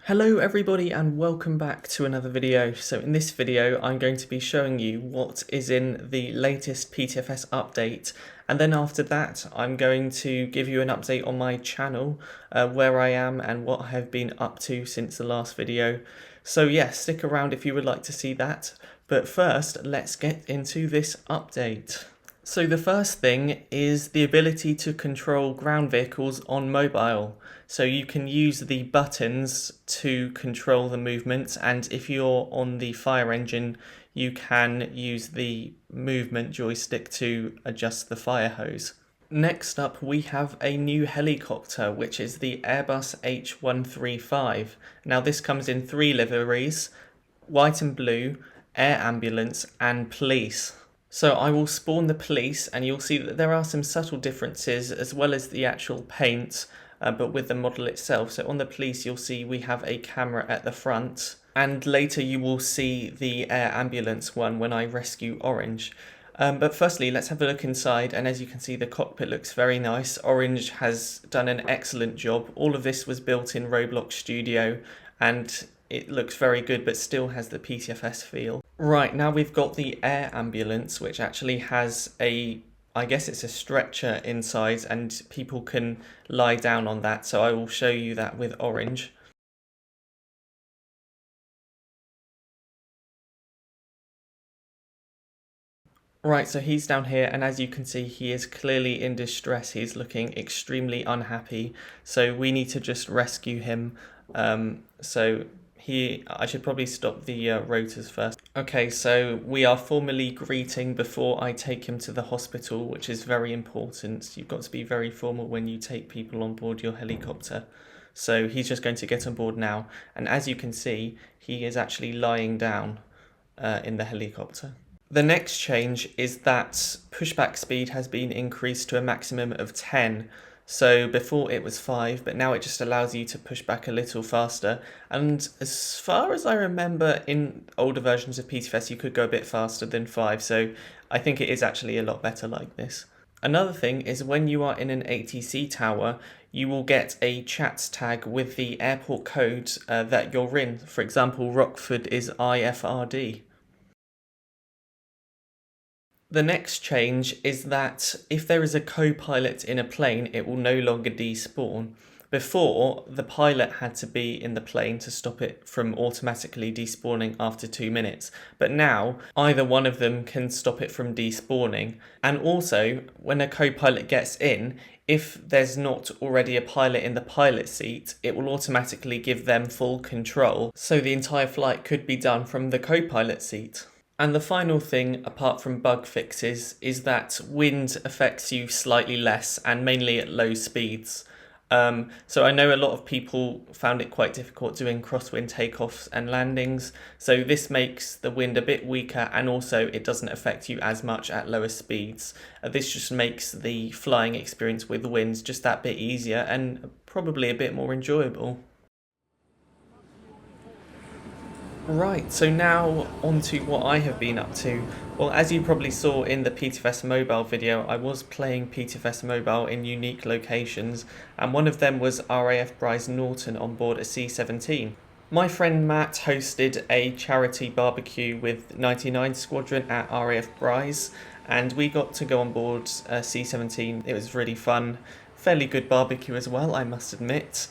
Hello everybody and welcome back to another video. So in this video I'm going to be showing you what is in the latest PTFS update, and then after that I'm going to give you an update on my channel, where I am and what I have been up to since the last video. So yeah, stick around if you would like to see that, but first let's get into this update. So the first thing is the ability to control ground vehicles on mobile. So you can use the buttons to control the movement, and if you're on the fire engine, you can use the movement joystick to adjust the fire hose. Next up, we have a new helicopter, which is the Airbus H135. Now this comes in 3 liveries: white and blue, air ambulance, and police. So I will spawn the police, and you'll see that there are some subtle differences as well as the actual paint, but with the model itself. So on the police you'll see we have a camera at the front, and later you will see the air ambulance one when I rescue Orange. But firstly, let's have a look inside, and as you can see the cockpit looks very nice. Orange has done an excellent job. All of this was built in Roblox Studio and it looks very good, but still has the PTFS feel. Right, now we've got the air ambulance, which actually has I guess it's a stretcher inside, and people can lie down on that, so I will show you that with Orange. Right, so he's down here, and as you can see he is clearly in distress. He's looking extremely unhappy, so we need to just rescue him. I should probably stop the rotors first. Okay, so we are formally greeting before I take him to the hospital, which is very important. You've got to be very formal when you take people on board your helicopter. So he's just going to get on board now, and as you can see, he is actually lying down in the helicopter. The next change is that pushback speed has been increased to a maximum of 10. So before it was 5, but now it just allows you to push back a little faster. And as far as I remember, in older versions of PTFS you could go a bit faster than 5, so I think it is actually a lot better like this. Another thing is when you are in an ATC tower, you will get a chat tag with the airport code that you're in. For example, Rockford is IFRD. The next change is that if there is a co-pilot in a plane, it will no longer despawn. Before, the pilot had to be in the plane to stop it from automatically despawning after 2 minutes, but now either one of them can stop it from despawning. And also, when a co-pilot gets in, if there's not already a pilot in the pilot seat, it will automatically give them full control, so the entire flight could be done from the co-pilot seat. And the final thing, apart from bug fixes, is that wind affects you slightly less, and mainly at low speeds. So I know a lot of people found it quite difficult doing crosswind takeoffs and landings, so this makes the wind a bit weaker, and also it doesn't affect you as much at lower speeds. This just makes the flying experience with winds just that bit easier and probably a bit more enjoyable. Right, so now on to what I have been up to. Well, as you probably saw in the PTFS Mobile video, I was playing PTFS Mobile in unique locations, and one of them was RAF Bryce Norton on board a C-17. My friend Matt hosted a charity barbecue with 99 Squadron at RAF Bryce, and we got to go on board a C-17. It was really fun. Fairly good barbecue as well, I must admit.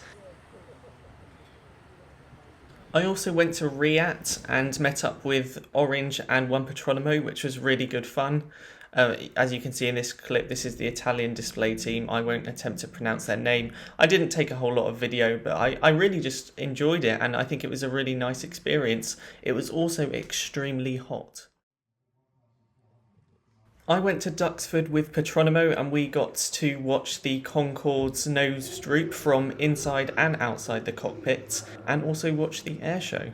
I also went to Riat and met up with Orange and one Patronomo, which was really good fun. As you can see in this clip, this is the Italian display team. I won't attempt to pronounce their name. I didn't take a whole lot of video, but I really just enjoyed it, and I think it was a really nice experience. It was also extremely hot. I went to Duxford with Patronomo, and we got to watch the Concorde's nose droop from inside and outside the cockpit, and also watch the air show.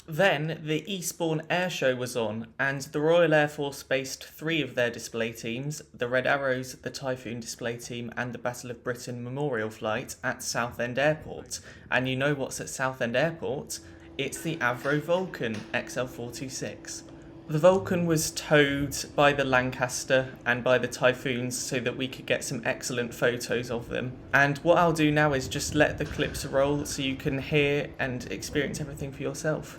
Then the Eastbourne Air Show was on, and the Royal Air Force based 3 of their display teams, the Red Arrows, the Typhoon display team, and the Battle of Britain Memorial Flight, at Southend Airport. And you know what's at Southend Airport? It's the Avro Vulcan XL426. The Vulcan was towed by the Lancaster and by the Typhoons so that we could get some excellent photos of them. And what I'll do now is just let the clips roll so you can hear and experience everything for yourself.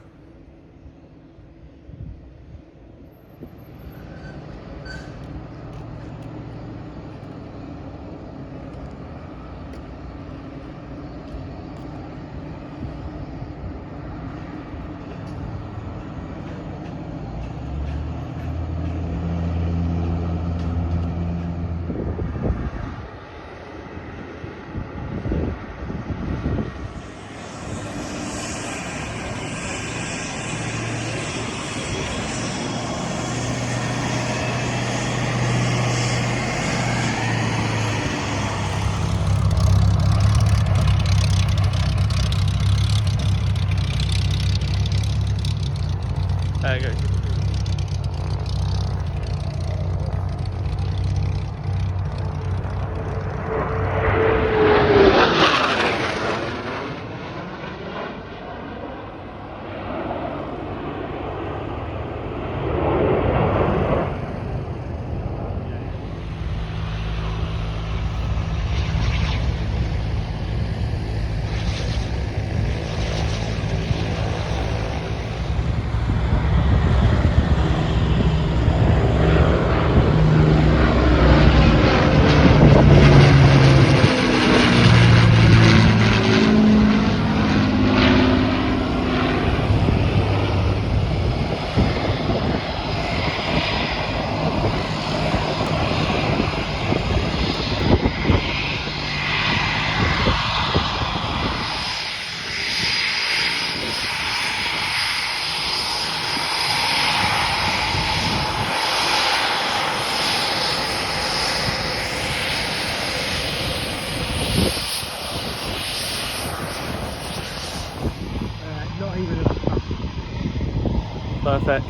Go. Not even a... Perfect.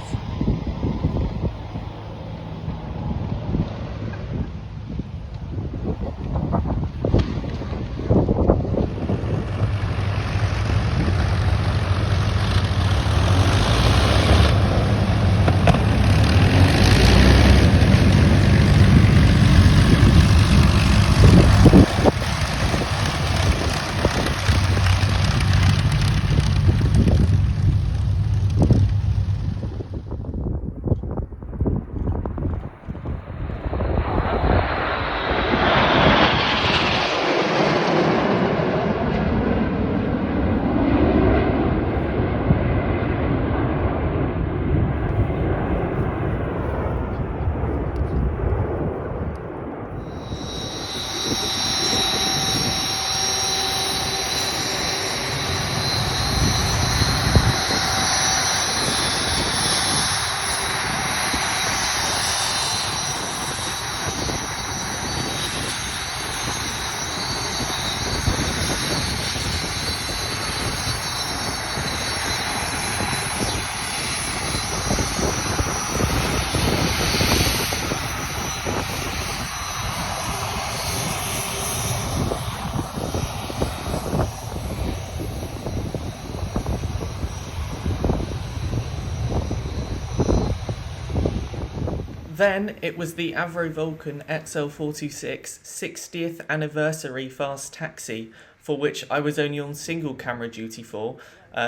Then it was the Avro Vulcan XL426 60th anniversary fast taxi, for which I was only on single camera duty for,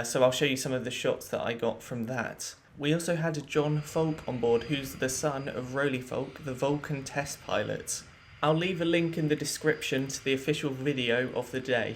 so I'll show you some of the shots that I got from that. We also had John Falk on board, who's the son of Roly Falk, the Vulcan test pilot. I'll leave a link in the description to the official video of the day.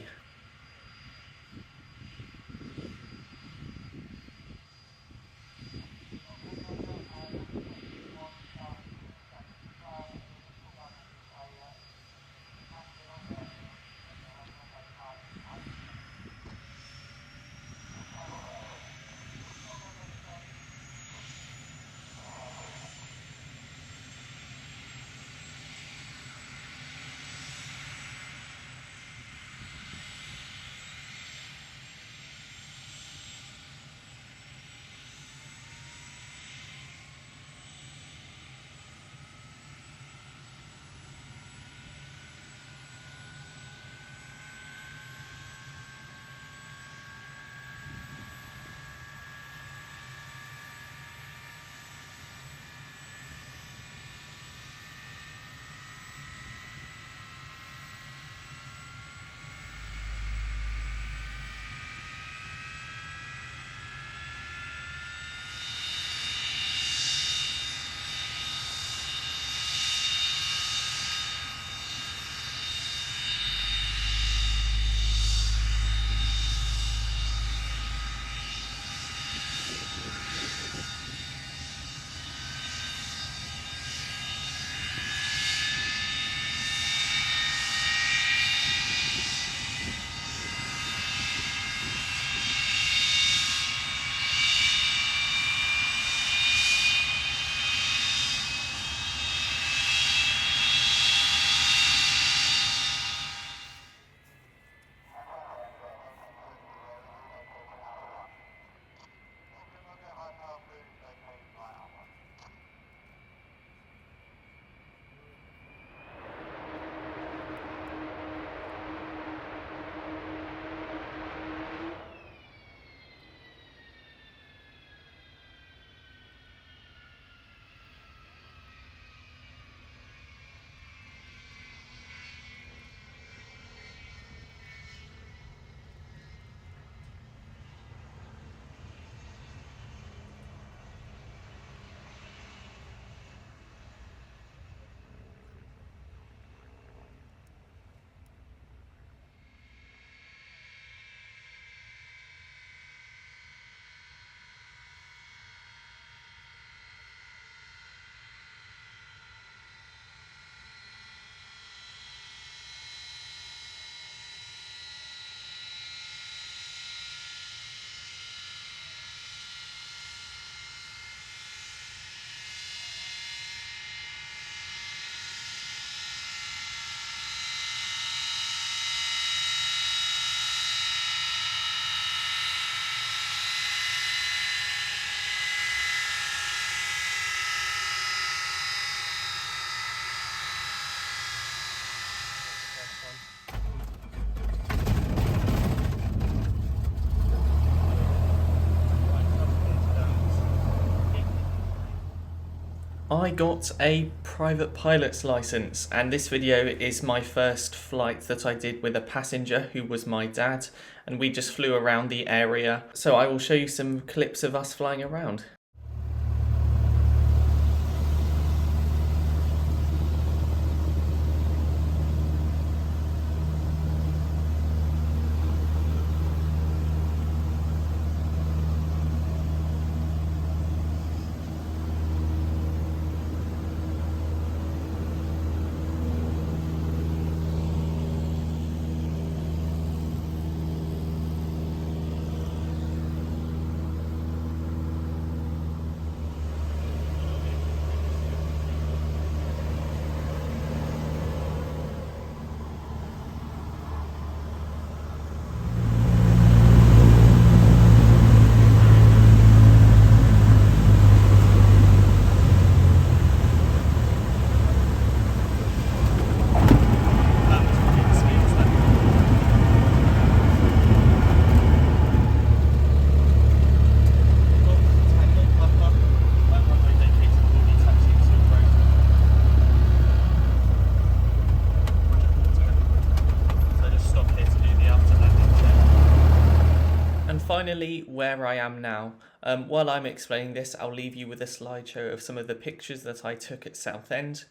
I got a private pilot's license, and this video is my first flight that I did with a passenger who was my dad, and we just flew around the area. So I will show you some clips of us flying around. Finally, where I am now. While I'm explaining this, I'll leave you with a slideshow of some of the pictures that I took at Southend.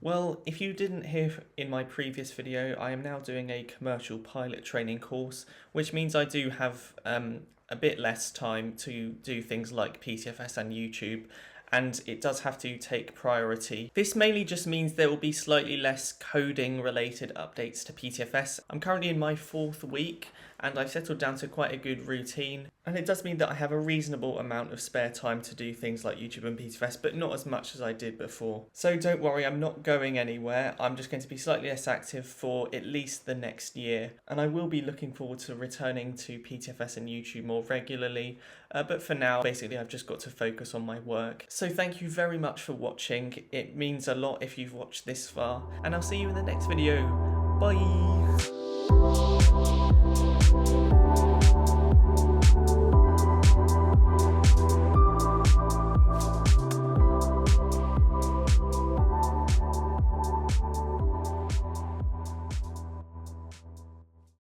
Well, if you didn't hear in my previous video, I am now doing a commercial pilot training course, which means I do have a bit less time to do things like PTFS and YouTube, and it does have to take priority. This mainly just means there will be slightly less coding related updates to PTFS. I'm currently in my 4th week and I've settled down to quite a good routine, and it does mean that I have a reasonable amount of spare time to do things like YouTube and PTFS, but not as much as I did before. So don't worry, I'm not going anywhere. I'm just going to be slightly less active for at least the next year, and I will be looking forward to returning to PTFS and YouTube more regularly, but for now, basically I've just got to focus on my work. So thank you very much for watching. It means a lot if you've watched this far, and I'll see you in the next video. Bye!